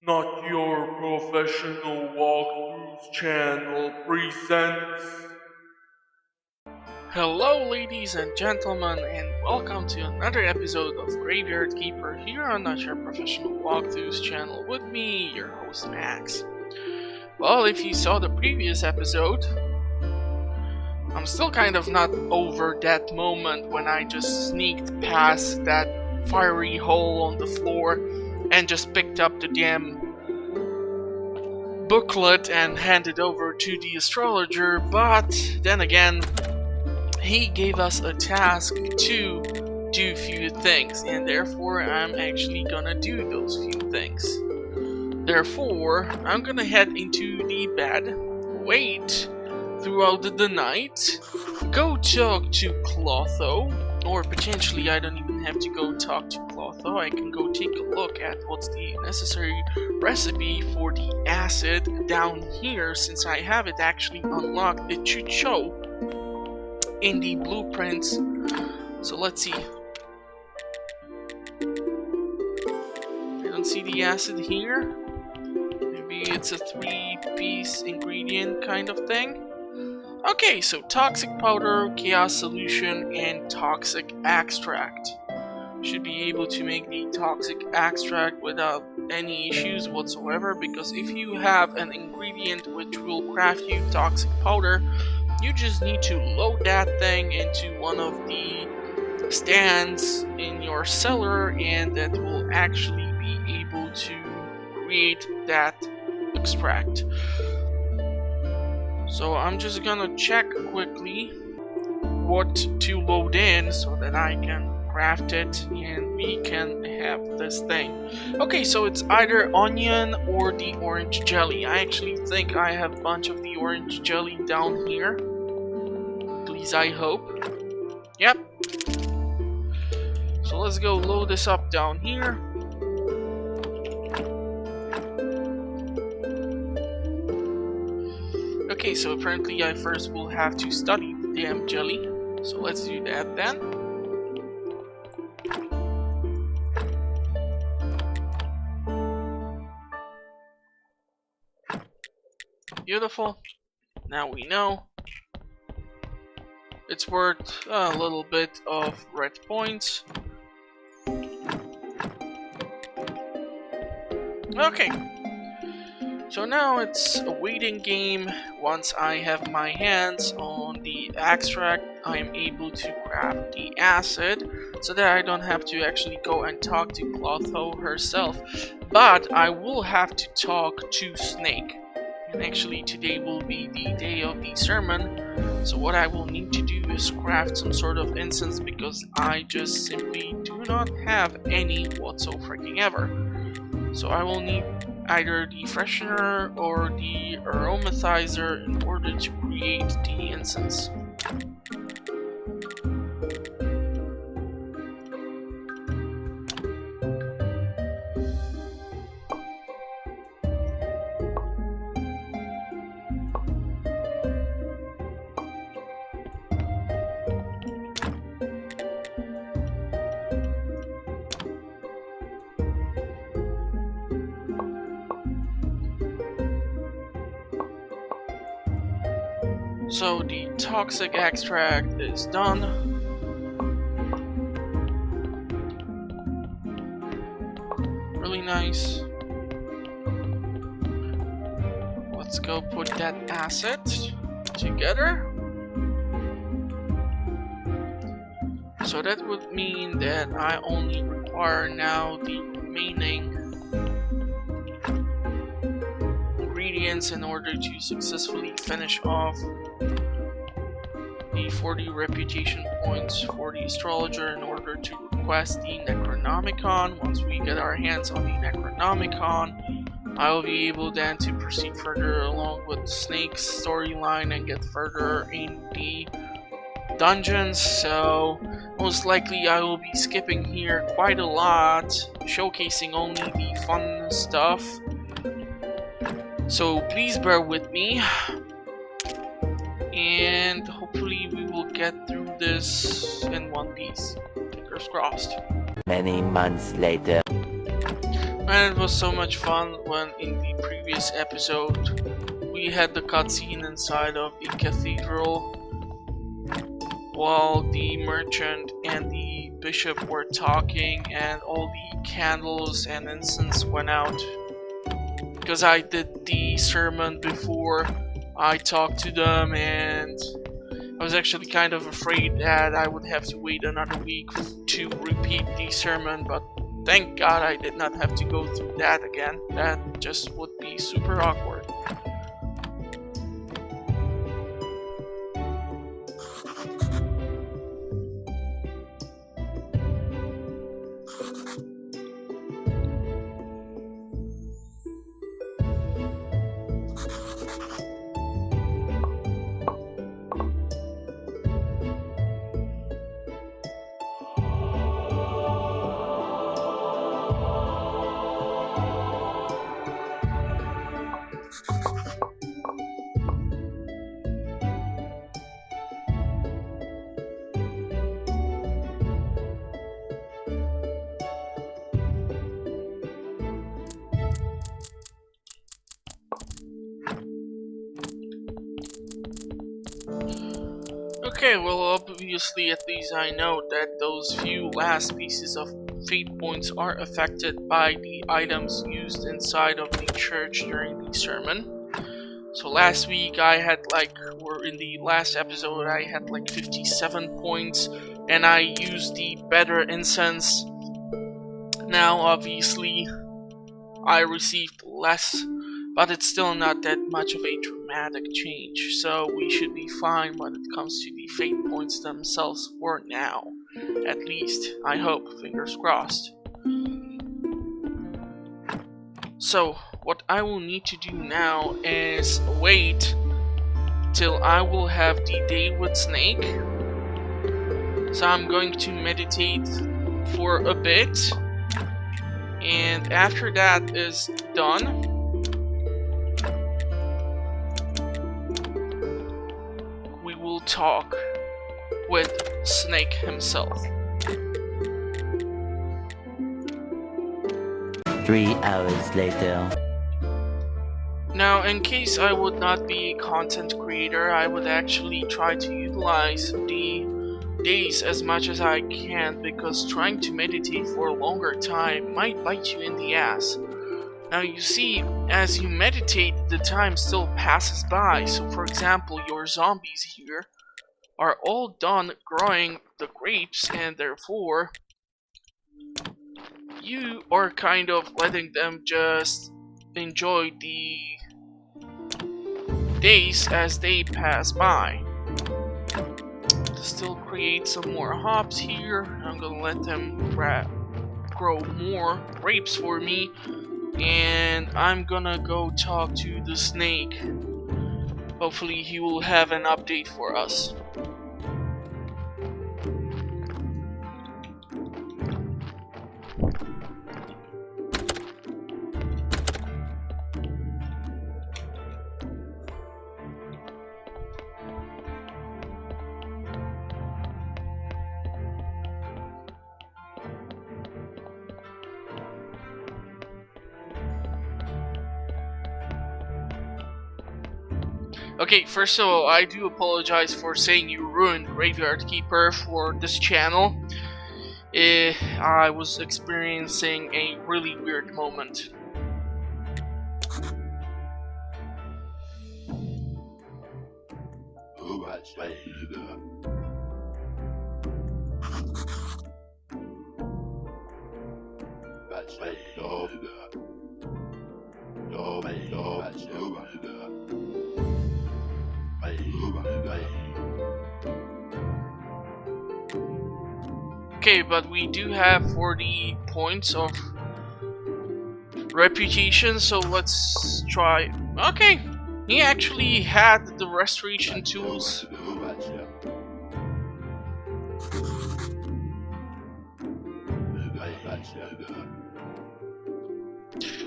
Not Your Professional Walkthroughs channel presents. Hello ladies and gentlemen, and welcome to another episode of Graveayrd Keeper here on Not Your Professional Walkthroughs channel with me, your host Max. Well, if you saw the previous episode, I'm still kind of not over that moment when I just sneaked past that fiery hole on the floor and just picked up the damn booklet and handed over to the astrologer, but then again, he gave us a task to do a few things, and therefore I'm actually gonna do those few things. Therefore, I'm gonna head into the bed, wait throughout the night, go talk to Clotho, or potentially I don't even have to go talk to Clotho, I can go take a look at what's the necessary recipe for the acid down here. Since I have it actually unlocked, it should show in the blueprints. So let's see. I don't see the acid here. Maybe it's a 3-piece ingredient kind of thing. Okay, so toxic powder, chaos solution, and toxic extract. Should be able to make the toxic extract without any issues whatsoever, because if you have an ingredient which will craft you toxic powder, you just need to load that thing into one of the stands in your cellar, and that will actually be able to create that extract. So I'm just gonna check quickly what to load in so that I can craft it and we can have this thing. Okay, so it's either onion or the orange jelly. I actually think I have a bunch of the orange jelly down here. At least I hope. Yep. So let's go load this up down here. Okay, so apparently I first will have to study the damn jelly. So let's do that then. Beautiful. Now we know. It's worth a little bit of red points. Okay. So now it's a waiting game. Once I have my hands on the extract, I am able to craft the acid so that I don't have to actually go and talk to Clotho herself. But I will have to talk to Snake. And actually today will be the day of the sermon. So what I will need to do is craft some sort of incense, because I just simply do not have any whatsoever. So I will need either the freshener or the aromatizer in order to create the incense. So the toxic extract is done. Really nice. Let's go put that acid together. So that would mean that I only require now the remaining ingredients in order to successfully finish off the 40 reputation points for the astrologer in order to request the Necronomicon. Once we get our hands on the Necronomicon, I will be able then to proceed further along with Snake's storyline and get further in the dungeons. So most likely I will be skipping here quite a lot, showcasing only the fun stuff. So please bear with me, and hopefully we will get through this in one piece. Fingers crossed. Many months later. And it was so much fun when in the previous episode we had the cutscene inside of the cathedral while the merchant and the bishop were talking and all the candles and incense went out. Because I did the sermon before I talked to them, and I was actually kind of afraid that I would have to wait another week to repeat the sermon, but thank God I did not have to go through that again. That just would be super awkward. Okay, well obviously at least I know that those few last pieces of fate points are affected by the items used inside of the church during the sermon. So last week I had or in the last episode I had 57 points and I used the better incense. Now obviously I received less, but it's still not that much of a dramatic change, so we should be fine when it comes to the fate points themselves for now. At least, I hope, fingers crossed. So, what I will need to do now is wait till I will have the day with Snake. So I'm going to meditate for a bit, and after that is done, talk with Snake himself. 3 hours later. Now, in case I would not be a content creator, I would actually try to utilize the days as much as I can, because trying to meditate for a longer time might bite you in the ass. Now you see, as you meditate, the time still passes by. So for example, your zombies here are all done growing the grapes, and therefore you are kind of letting them just enjoy the days as they pass by. To still create some more hops here, I'm gonna let them grow more grapes for me, and I'm gonna go talk to the snake. Hopefully he will have an update for us. Okay, first of all, I do apologize for saying you ruined Graveayrd Keeper for this channel. I was experiencing a really weird moment. Okay, but we do have 40 points of reputation, so let's try. Okay, he actually had the restoration tools.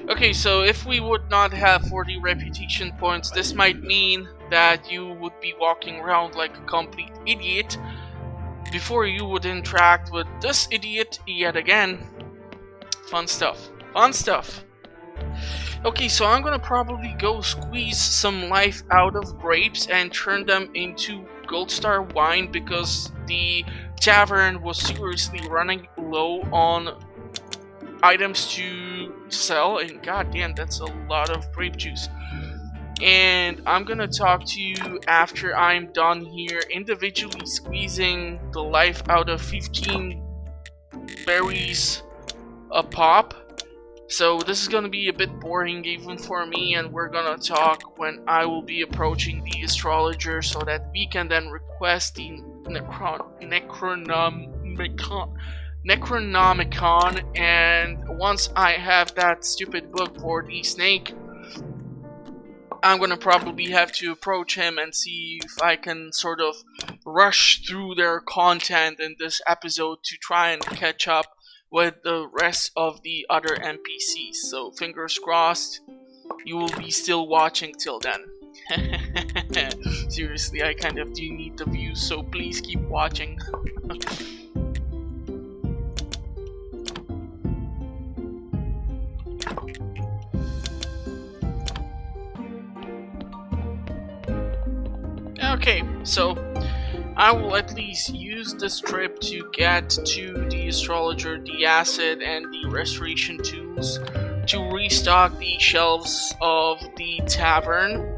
Okay, so if we would not have 40 reputation points, this might mean that you would be walking around like a complete idiot before you would interact with this idiot yet again. Fun stuff. fun stuff. Okay, so I'm gonna probably go squeeze some life out of grapes and turn them into gold star wine because the tavern was seriously running low on items to sell, and goddamn, that's a lot of grape juice. And I'm gonna talk to you after I'm done here, individually squeezing the life out of 15 berries a pop. So this is gonna be a bit boring even for me, and we're gonna talk when I will be approaching the astrologer so that we can then request the Necronomicon, and once I have that stupid book for the snake, I'm gonna probably have to approach him and see if I can sort of rush through their content in this episode to try and catch up with the rest of the other NPCs. So fingers crossed you will be still watching till then. Seriously, I kind of do need the views, so please keep watching. Okay, so I will at least use this trip to get to the astrologer, the acid, and the restoration tools to restock the shelves of the tavern.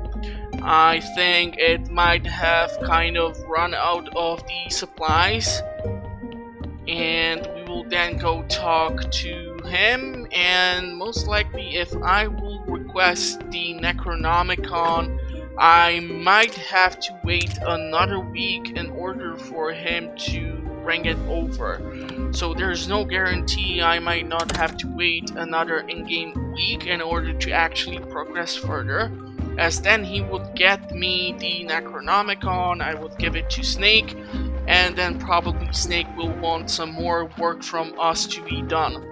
I think it might have kind of run out of the supplies, and we will then go talk to him, and most likely if I will request the Necronomicon, I might have to wait another week in order for him to bring it over. So there's no guarantee I might not have to wait another in-game week in order to actually progress further, as then he would get me the Necronomicon, I would give it to Snake, and then probably Snake will want some more work from us to be done.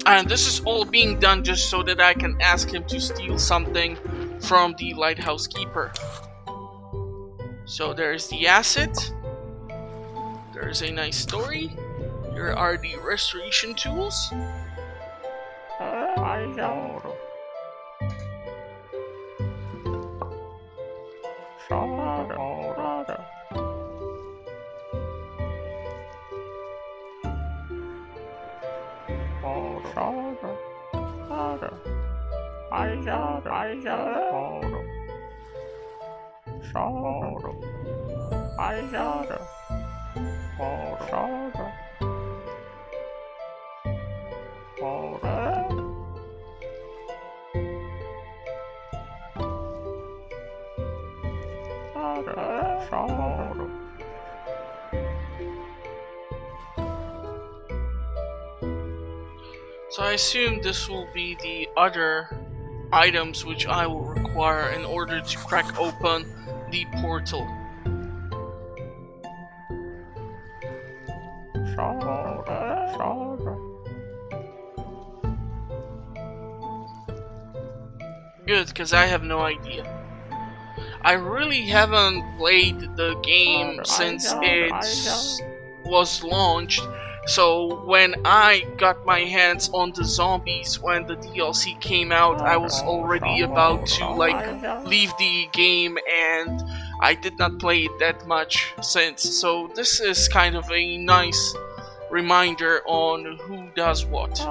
And this is all being done just so that I can ask him to steal something from the Lighthouse Keeper. So there's the asset. There's a nice story. Here are the restoration tools. So I assume this will be the other items which I will require in order to crack open the portal. Good, because I have no idea. I really haven't played the game since it was launched, so when I got my hands on the zombies when the DLC came out, I was already about to leave the game, and I did not play it that much since. So this is kind of a nice reminder on who does what.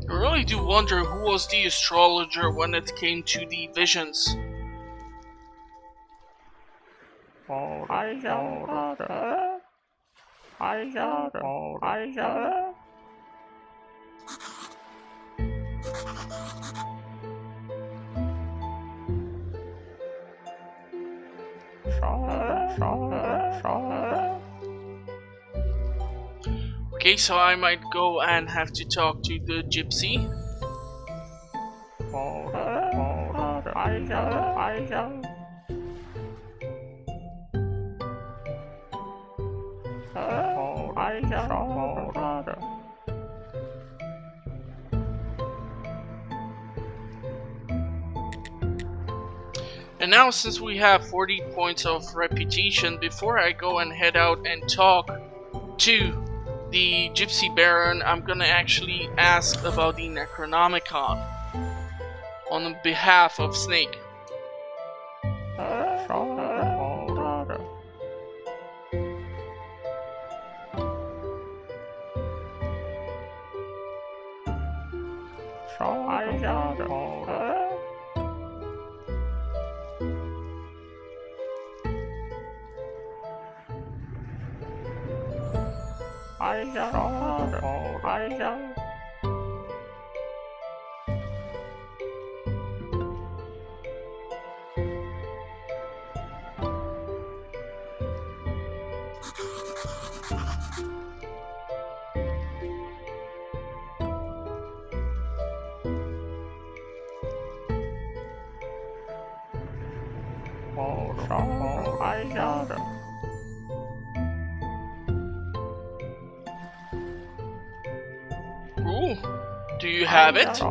I really do wonder who was the astrologer when it came to the visions. Okay, so I might go and have to talk to the gypsy. And now, since we have 40 points of reputation, before I go and head out and talk to the Gypsy Baron, I'm gonna actually ask about the Necronomicon on behalf of Snake. Ooh, do you have it?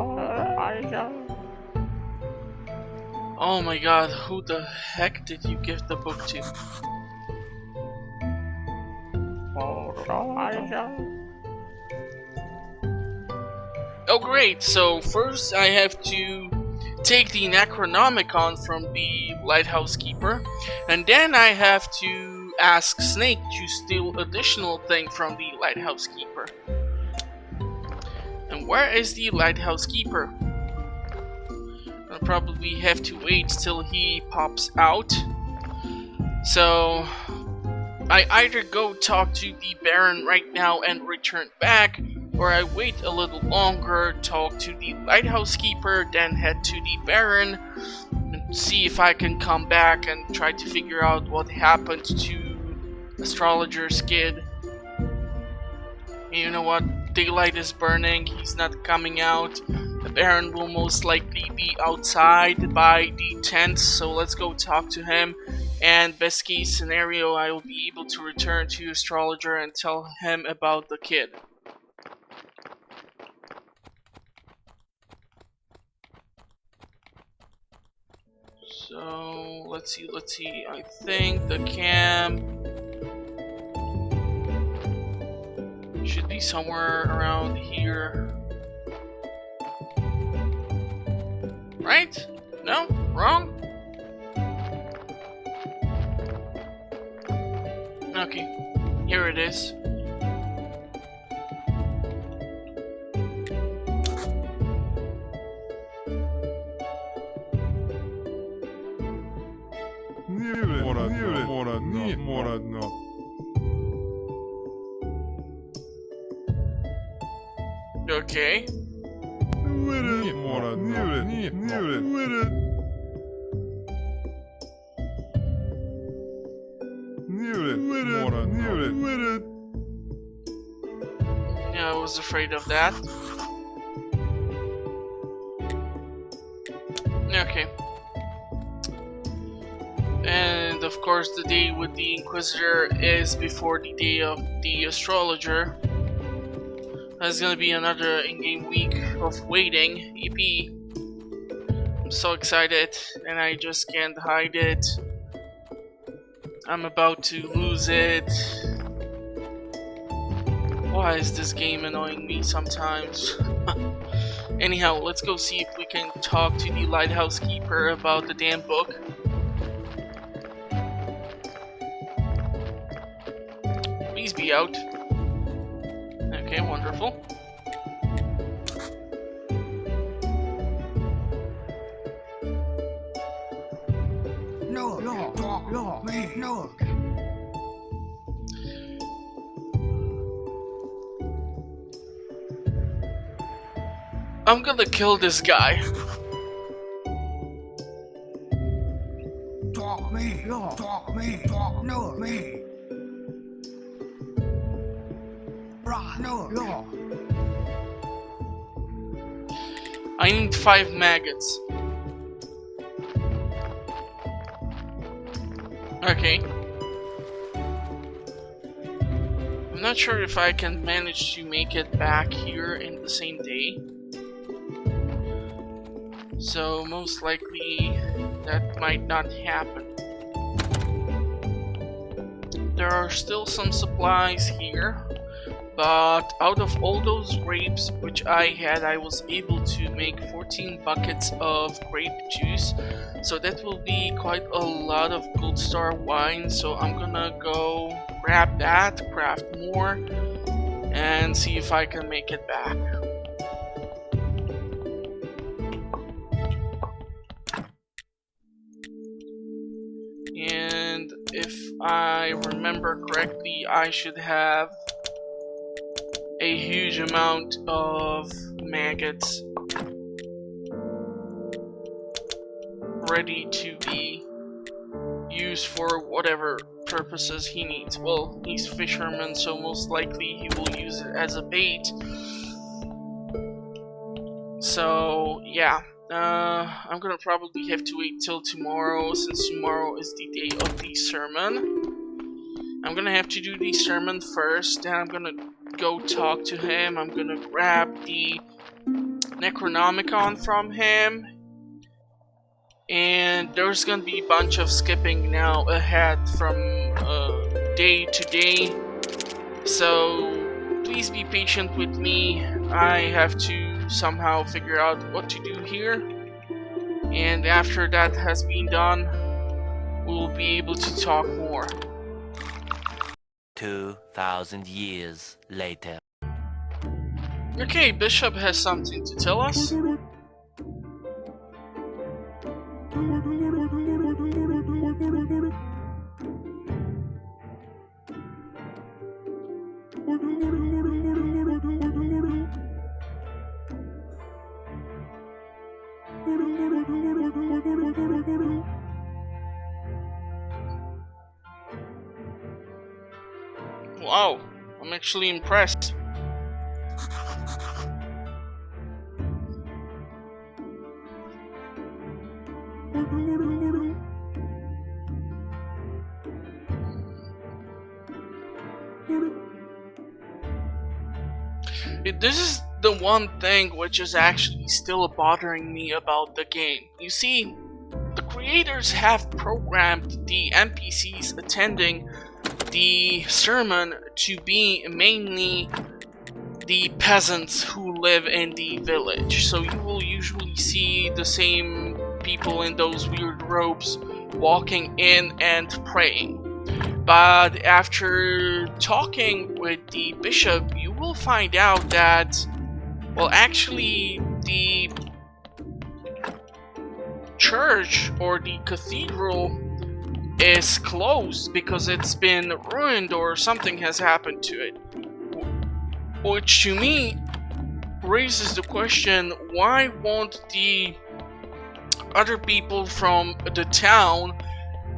Oh my god, who the heck did you give the book to? Oh great, so first I have to take the Necronomicon from the Lighthouse Keeper, and then I have to ask Snake to steal additional thing from the Lighthouse Keeper. And where is the Lighthouse Keeper? I'll probably have to wait till he pops out. So I either go talk to the Baron right now and return back, or I wait a little longer, talk to the Lighthouse Keeper, then head to the Baron and see if I can come back and try to figure out what happened to Astrologer's kid. You know what? Daylight is burning, he's not coming out. The Baron will most likely be outside by the tent, so let's go talk to him. And best case scenario, I will be able to return to Astrologer and tell him about the kid. So let's see. I think the camp should be somewhere around here. Right? No? Wrong? Okay, here it is. Okay. Yeah, I was afraid of that. Okay. And of course the day with the Inquisitor is before the day of the Astrologer. That's gonna be another in-game week of waiting. EP. I'm so excited and I just can't hide it. I'm about to lose it. Why is this game annoying me sometimes? Anyhow, let's go see if we can talk to the Lighthouse Keeper about the damn book. Please be out. Okay, wonderful. No. I'm gonna kill this guy. talk me, no, talk me, talk no me. Right, no. I need 5 maggots. Okay. I'm not sure if I can manage to make it back here in the same day. So most likely that might not happen. There are still some supplies here, but out of all those grapes which I had, I was able to make 14 buckets of grape juice. So that will be quite a lot of gold star wine, so I'm gonna go grab that, craft more, and see if I can make it back. And if I remember correctly, I should have a huge amount of maggots ready to be used for whatever purposes he needs. Well, he's fisherman, so most likely he will use it as a bait. So yeah, I'm gonna probably have to wait till tomorrow, since tomorrow is the day of the sermon. I'm gonna have to do the sermon first, then I'm gonna go talk to him. I'm gonna grab the Necronomicon from him, and there's gonna be a bunch of skipping now ahead from day to day, so please be patient with me. I have to somehow figure out what to do here, and after that has been done, we'll be able to talk more. 2,000 years later. Okay, Bishop has something to tell us. Wow, I'm actually impressed. This is the one thing which is actually still bothering me about the game. You see, the creators have programmed the NPCs attending the sermon to be mainly the peasants who live in the village. So you will usually see the same people in those weird robes walking in and praying. But after talking with the bishop, you will find out that, well, actually the church or the cathedral is closed because it's been ruined or something has happened to it. Which to me raises the question, why won't the other people from the town,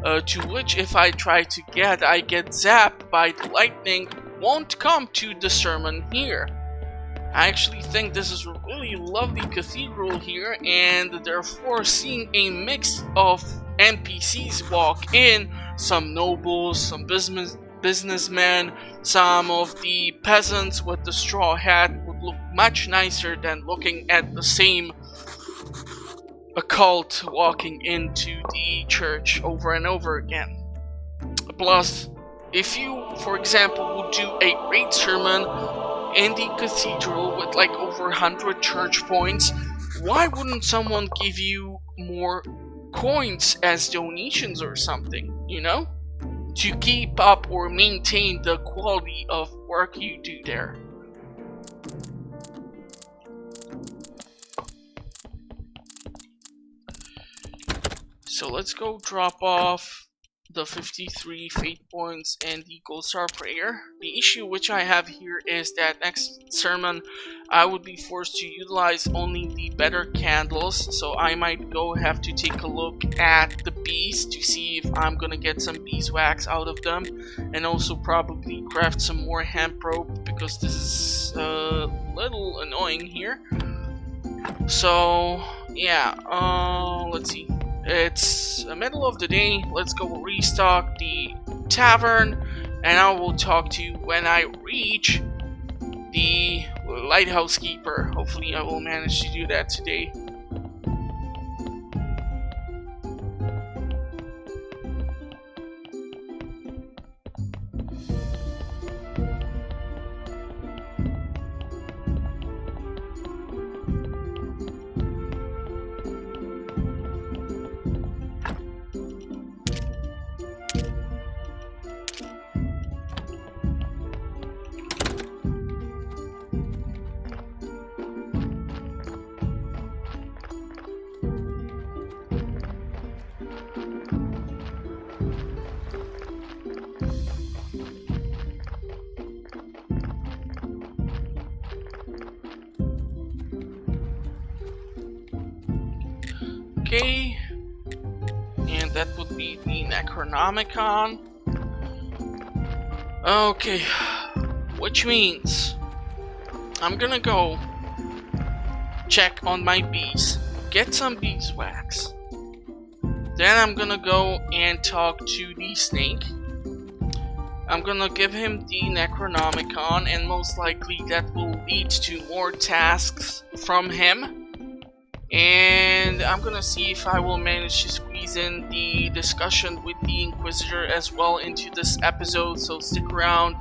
to which if I try to get, I get zapped by the lightning, won't come to the sermon here? I actually think this is a really lovely cathedral here, and therefore seeing a mix of NPCs walk in, some nobles, some businessmen, some of the peasants with the straw hat would look much nicer than looking at the same occult walking into the church over and over again. Plus, if you, for example, would do a great sermon in the cathedral with like over 100 church points, why wouldn't someone give you more coins as donations or something, you know? To keep up or maintain the quality of work you do there. So let's go drop off the 53 fate points and the gold star prayer. The issue which I have here is that next sermon I would be forced to utilize only the better candles, so I might have to take a look at the bees to see if I'm gonna get some beeswax out of them, and also probably craft some more hemp rope, because this is a little annoying here. So yeah, let's see. It's the middle of the day. Let's go restock the tavern, and I will talk to you when I reach the lighthouse keeper. Hopefully I will manage to do that today. Okay, and that would be the Necronomicon. Okay, which means I'm gonna go check on my bees, get some beeswax. Then I'm gonna go and talk to the snake. I'm gonna give him the Necronomicon, and most likely that will lead to more tasks from him. And I'm gonna see if I will manage to squeeze in the discussion with the Inquisitor as well into this episode, so stick around.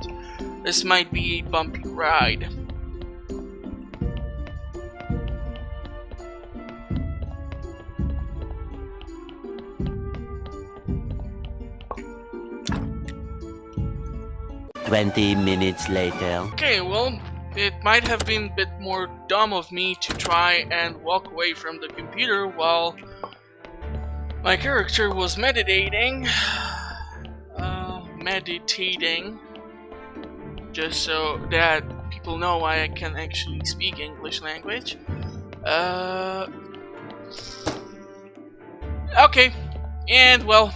This might be a bumpy ride. "20 minutes later." Okay, well, it might have been a bit more dumb of me to try and walk away from the computer while my character was meditating, just so that people know I can actually speak English language. Okay, and well,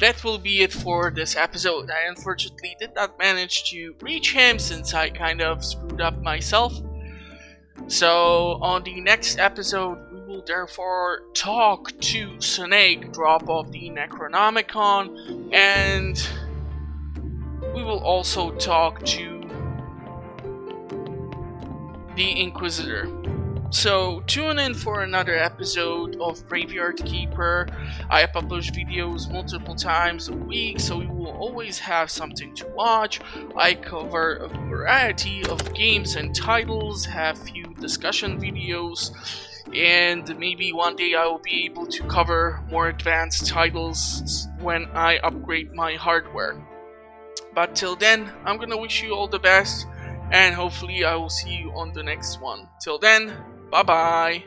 that will be it for this episode. I unfortunately did not manage to reach him since I kind of screwed up myself. So on the next episode, we will therefore talk to Snake, drop off the Necronomicon, and we will also talk to the Inquisitor. So tune in for another episode of Graveayrd Keeper. I publish videos multiple times a week, so you will always have something to watch. I cover a variety of games and titles, have few discussion videos, and maybe one day I will be able to cover more advanced titles when I upgrade my hardware. But till then, I'm gonna wish you all the best, and hopefully I will see you on the next one. Till then, bye bye.